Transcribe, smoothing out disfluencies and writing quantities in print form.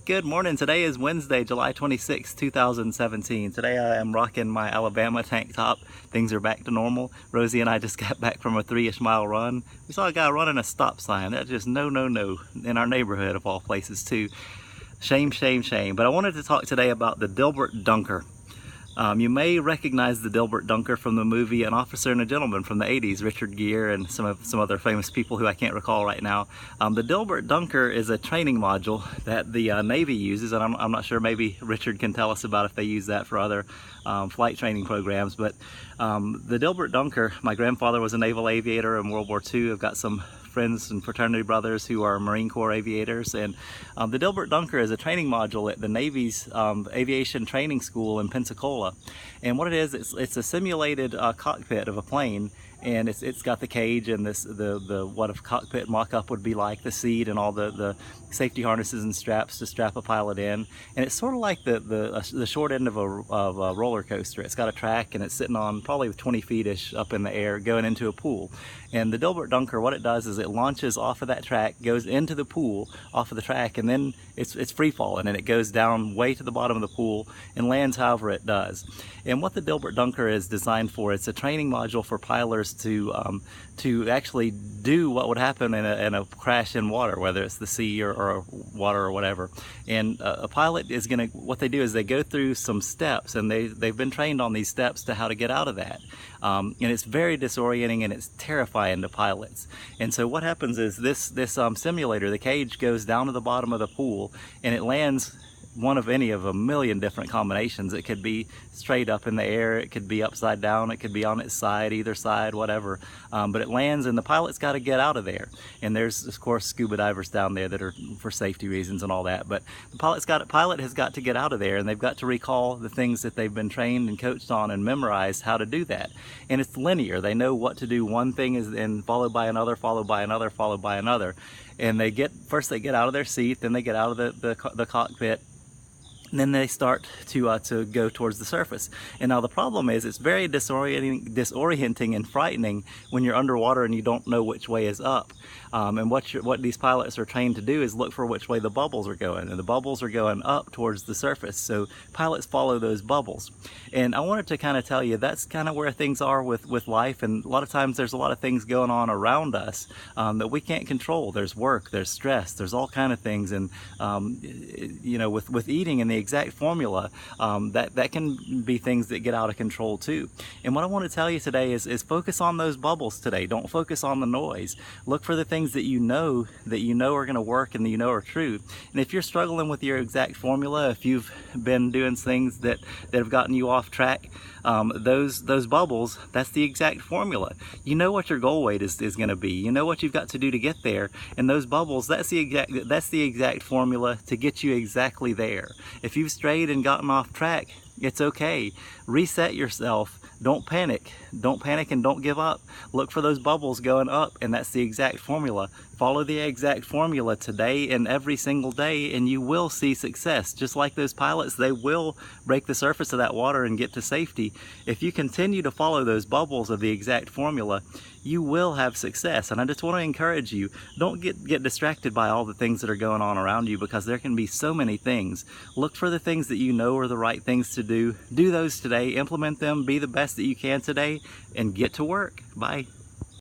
Good morning. Today is Wednesday, July 26, 2017. Today I am rocking my Alabama tank top. Things are back to normal. Rosie and I just got back from a 3-ish mile run. We saw a guy running a stop sign. That's just no in our neighborhood of all places too. Shame, shame, shame. But I wanted to talk today about the Dilbert Dunker. You may recognize the Dilbert Dunker from the movie An Officer and a Gentleman from the 80s, Richard Gere and some other famous people who I can't recall right now. The Dilbert Dunker is a training module that the Navy uses, and I'm not sure, maybe Richard can tell us about if they use that for other flight training programs, but the Dilbert Dunker, my grandfather was a naval aviator in World War II. I've got some friends and fraternity brothers who are Marine Corps aviators, and the Dilbert Dunker is a training module at the Navy's aviation training school in Pensacola. And what it is, it's a simulated cockpit of a plane, and it's got the cage and what a cockpit mock-up would be like, the seat and all the safety harnesses and straps to strap a pilot in. And it's sort of like the short end of a roller coaster. It's got a track and it's sitting on probably 20 feet-ish up in the air going into a pool. And the Dilbert Dunker, what it does is it launches off of that track, goes into the pool off of the track, and then it's free falling and it goes down way to the bottom of the pool and lands however it does. And what the Dilbert Dunker is designed for, it's a training module for pilots to actually do what would happen in a crash in water, whether it's the sea or water or whatever. And a pilot is gonna, what they do is they go through some steps, and they've been trained on these steps to how to get out of that. And it's very disorienting and it's terrifying to pilots. And so what happens is this simulator, the cage goes down to the bottom of the pool and it lands one of any of a million different combinations. It could be straight up in the air, it could be upside down, it could be on its side, either side, whatever. But it lands and the pilot's got to get out of there. And there's, of course, scuba divers down there that are for safety reasons and all that. But the pilot has got to get out of there, and they've got to recall the things that they've been trained and coached on and memorized how to do that. And it's linear. They know what to do. One thing is then followed by another, followed by another, followed by another. And first they get out of their seat, then they get out of the cockpit, and then they start to go towards the surface. And now the problem is it's very disorienting and frightening when you're underwater and you don't know which way is up. And what these pilots are trained to do is look for which way the bubbles are going, and the bubbles are going up towards the surface. So pilots follow those bubbles. And I wanted to kind of tell you that's kind of where things are with life. And a lot of times there's a lot of things going on around us that we can't control. There's work, there's stress, there's all kind of things. And you know, with eating and the exact formula, that can be things that get out of control too. And what I want to tell you today is focus on those bubbles today. Don't focus on the noise. Look for the things that you know are going to work and that you know are true. And if you're struggling with your exact formula, if you've been doing things that have gotten you off track, those bubbles, that's the exact formula. You know what your goal weight is going to be. You know what you've got to do to get there. And those bubbles, that's the exact formula to get you exactly there. If you've strayed and gotten off track, it's okay. Reset yourself. Don't panic. Don't panic and don't give up. Look for those bubbles going up, and that's the exact formula. Follow the exact formula today and every single day, and you will see success. Just like those pilots, they will break the surface of that water and get to safety. If you continue to follow those bubbles of the exact formula, you will have success. And I just want to encourage you, don't get distracted by all the things that are going on around you, because there can be so many things. Look for the things that you know are the right things to do. Do those today, implement them, be the best that you can today, and get to work. Bye.